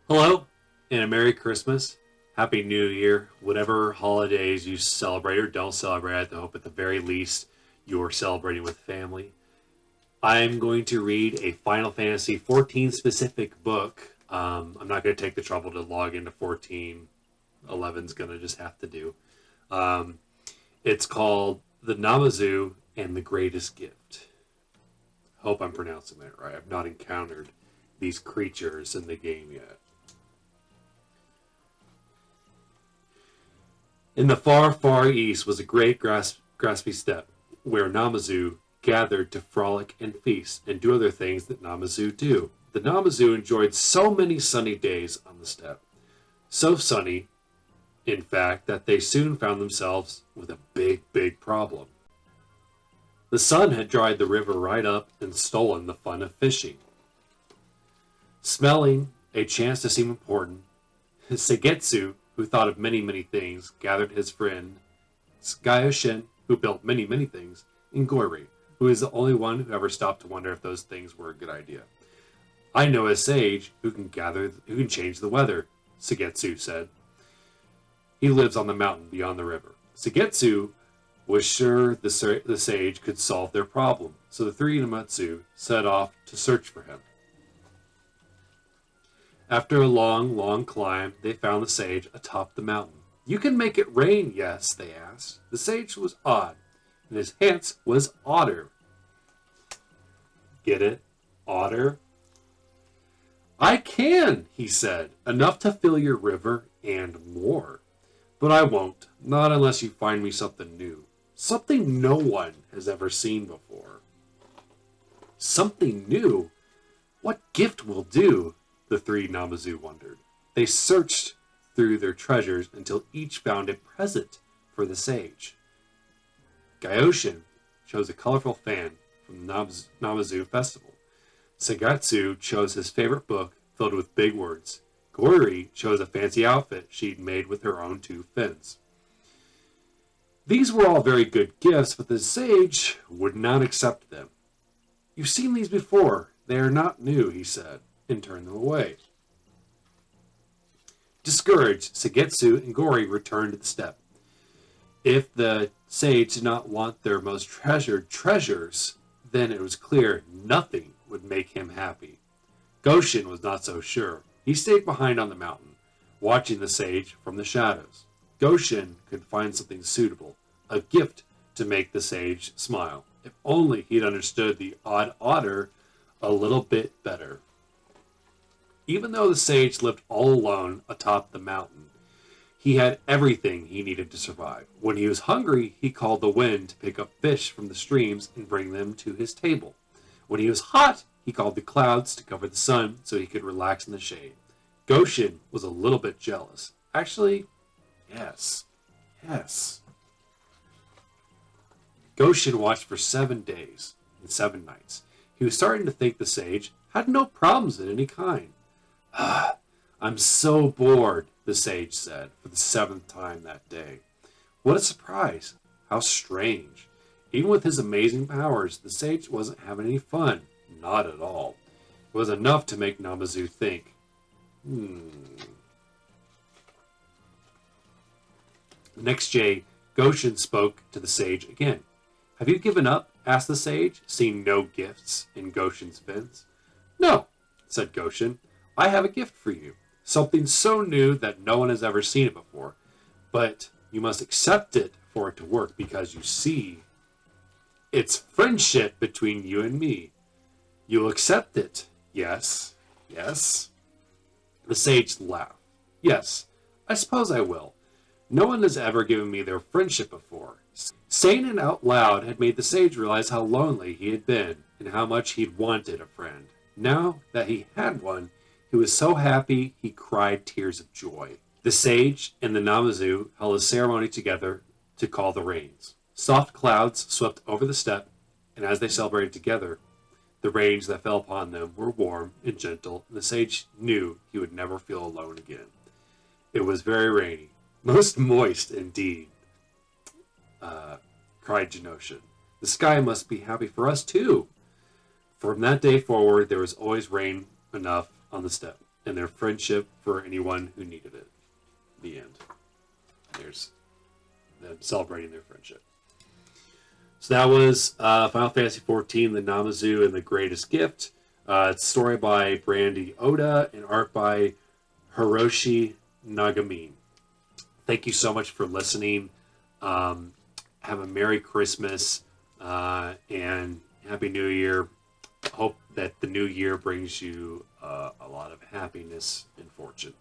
Hello, and a Merry Christmas. Happy New Year. Whatever holidays you celebrate or don't celebrate, I hope at the very least you're celebrating with family. I'm going to read a Final Fantasy 14 specific book. I'm not going to take the trouble to log into 14. 11's going to just have to do. Um, it's called The Namazu and the Greatest Gift. Hope I'm pronouncing that right. I've not encountered these creatures in the game yet. In the far, far east was a great grassy steppe, where Namazu gathered to frolic and feast and do other things that Namazu do. The Namazu enjoyed so many sunny days on the steppe. So sunny, in fact, that they soon found themselves with a big, big problem. The sun had dried the river right up and stolen the fun of fishing. Smelling a chance to seem important, Segetsu, who thought of many, many things, gathered his friend Skyoshin, who built many, many things, and Goiri, who is the only one who ever stopped to wonder if those things were a good idea. I know a sage who can change the weather, Segetsu said. He lives on the mountain beyond the river. Segetsu was sure the sage could solve their problem, so the three Namazu set off to search for him. After a long, long climb, they found the sage atop the mountain. You can make it rain, yes, they asked. The sage was odd, and his hint was otter. Get it? Otter? I can, he said, enough to fill your river and more. But I won't, not unless you find me something new. Something no one has ever seen before. Something new? What gift will do? The three Namazu wondered. They searched through their treasures until each found a present for the sage. Gyoshin chose a colorful fan from the Namazu festival. Sagatsu chose his favorite book filled with big words. Goiri chose a fancy outfit she'd made with her own two fins. These were all very good gifts, but the sage would not accept them. You've seen these before. They are not new, he said, and turned them away. Discouraged, Segetsu and Goiri returned to the steppe. If the sage did not want their most treasured treasures, then it was clear nothing would make him happy. Goshin was not so sure. He stayed behind on the mountain, watching the sage from the shadows. Goshin could find something suitable, a gift to make the sage smile. If only he'd understood the odd otter a little bit better. Even though the sage lived all alone atop the mountain, he had everything he needed to survive. When he was hungry, he called the wind to pick up fish from the streams and bring them to his table. When he was hot, he called the clouds to cover the sun so he could relax in the shade. Goshin was a little bit jealous. Actually, yes. Goshin watched for 7 days and 7 nights. He was starting to think the sage had no problems of any kind. I'm so bored, the sage said for the 7th time that day. What a surprise. How strange. Even with his amazing powers, the sage wasn't having any fun. Not at all. It was enough to make Namazu think. The next day, Goshin spoke to the sage again. Have you given up? Asked the sage, seeing no gifts in Goshin's fins. No, said Goshin. I have a gift for you. Something so new that no one has ever seen it before. But you must accept it for it to work because you see, it's friendship between you and me. You'll accept it. Yes. The sage laughed. Yes, I suppose I will. No one has ever given me their friendship before. Saying it out loud had made the sage realize how lonely he had been and how much he'd wanted a friend. Now that he had one, he was so happy he cried tears of joy. The sage and the Namazu held a ceremony together to call the rains. Soft clouds swept over the steppe, and as they celebrated together, the rains that fell upon them were warm and gentle, and the sage knew he would never feel alone again. It was very rainy, most moist indeed, cried Genoshin. The sky must be happy for us too. From that day forward, there was always rain enough on the steppe. and their friendship for anyone who needed it. The end. There's them celebrating their friendship. So that was Final Fantasy XIV, The Namazu and the Greatest Gift. It's story by Brandy Oda and art by Hiroshi Nagamine. Thank you so much for listening. Have a Merry Christmas and Happy New Year. Hope that the new year brings you a lot of happiness and fortune.